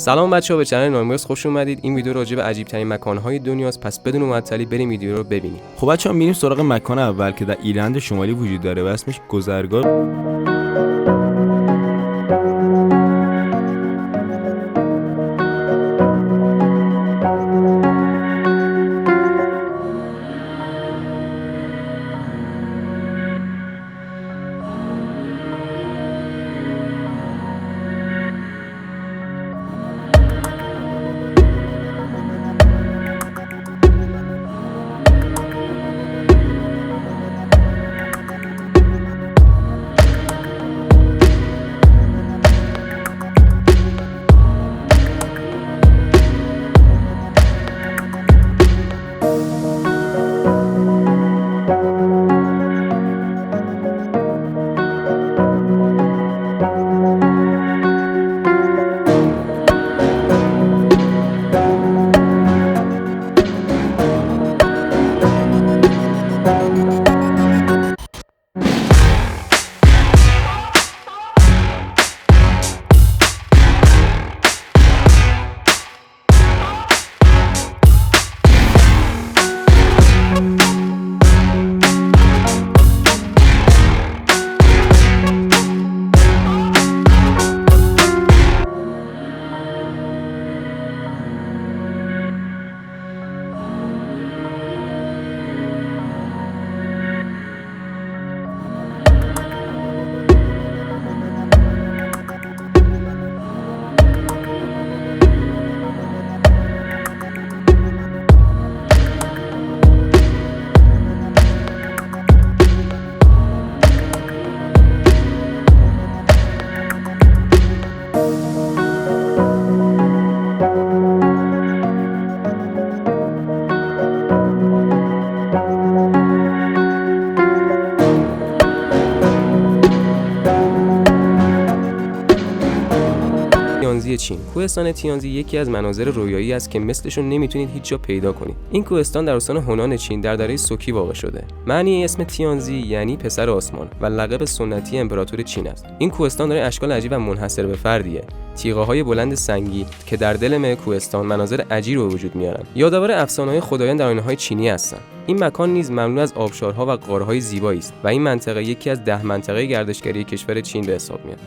سلام بچه‌ها، به چنل نایموس خوش اومدید. این ویدیو راجع به عجیب ترین مکان‌های دنیاست، پس بدون معطلی بریم ویدیو رو ببینیم. خب بچه‌ها میریم سراغ مکان اول که در ایرلند شمالی وجود داره و اسمش گذرگاه. تیانزی چین. کوهستان تیانزی یکی از مناظر رویایی است که مثلشون نمیتونید هیچ جا پیدا کنید. این کوهستان در استان هونان چین در دره سوکی واقع شده. معنی اسم تیانزی یعنی پسر آسمان و لقب سنتی امپراتور چین است. این کوهستان داره اشکال عجیب و منحصر به فردیه. تیغه‌های بلند سنگی که در دل کوهستان مناظر عجیب به وجود میارن. یادآور افسانه‌های خدایان در آیین‌های چینی هستن. این مکان نیز مملو از آبشارها و غارهای زیبایی است و این منطقه یکی از 10 منطقه گردشگری کشور چین به حساب میاد.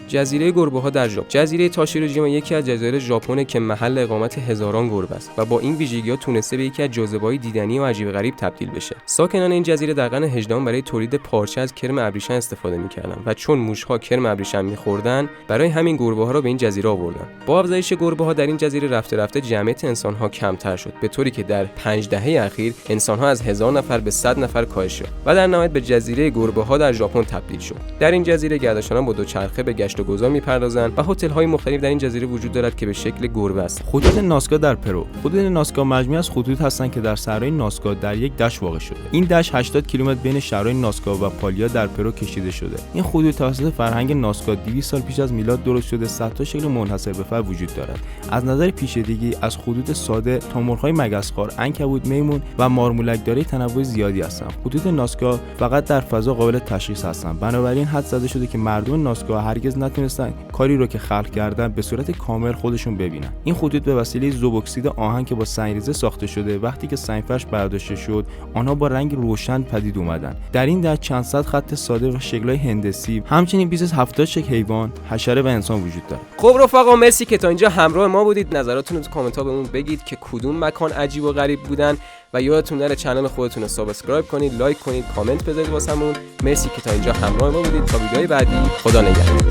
جزیره گربه‌ها در ژاپن. جزیره تاشیروجیما یکی از جزایر ژاپن که محل اقامت هزاران گربه است و با این ویژگی‌ها تونسته به یکی از جاذبه‌های دیدنی و عجیب غریب تبدیل بشه. ساکنان این جزیره در قرن 18 برای تولید پارچه از کرم ابریشم استفاده می‌کردند و چون موش‌ها کرم ابریشم می‌خوردن، برای همین گربه‌ها را به این جزیره آوردن. با افزایش گربه‌ها در این جزیره رفته رفته جمعیت انسان‌ها کمتر شد، به طوری که در 5 دهه اخیر انسان‌ها از 1000 نفر به 100 نفر کاهش یافت و در نهایت به جزیره گربه‌ها در ژاپن تبدیل شد. در این جزیره گردشگران با دوچرخه به گشت و گذار می‌پردازند و هتل‌های مختلف در این جزیره وجود دارد که به شکل گربه است. خطوط ناسکا در پرو. خطوط ناسکا مجموعه از خطوط هستند که در صحرای ناسکا در یک دشت واقع شده. این دشت 80 کیلومتر بین شهرهای ناسکا و پالیا در پرو کشیده شده. این خطوط توسط فرهنگ ناسکا 200 سال پیش از میلاد درست شده، 100 تا شکل منحصر به فرد وجود دارد. از نظر پیچیدگی از خطوط ساده تا مرغ‌های مگسخوار، عنکبوت، میمون و مارمولک دارای تنوع زیادی هستند. خطوط ناسکا فقط در فضا قابل تشخیص هستند. بنابراین حدس زده شده که مردم ناسکا هرگز نتونستند کاری رو که خلق کردن به صورت کامل خودشون ببینن. این خطوط به وسیله ذوب‌اکسید آهن که با سنگریزه ساخته شده، وقتی که سنگفرش برداشته شد، آنها با رنگ روشن پدید اومدن. در این در چند صد خط ساده و شکل‌های هندسی، همچنین بیش از 70 شکل حیوان، حشره و انسان وجود داره. خب رفقا، مرسی که تا اینجا همراه ما بودید. نظراتتون رو تو کامنت‌ها بهمون بگید که کدوم مکان عجیب و غریب بودن و یادتون نره چنل خودتون رو سابسکرایب کنید، لایک کنید، کامنت بذارید واسمون. مرسی که تا اینجا همراه ما بودید. تا ویدیوهای بعدی، خدا نگهدار.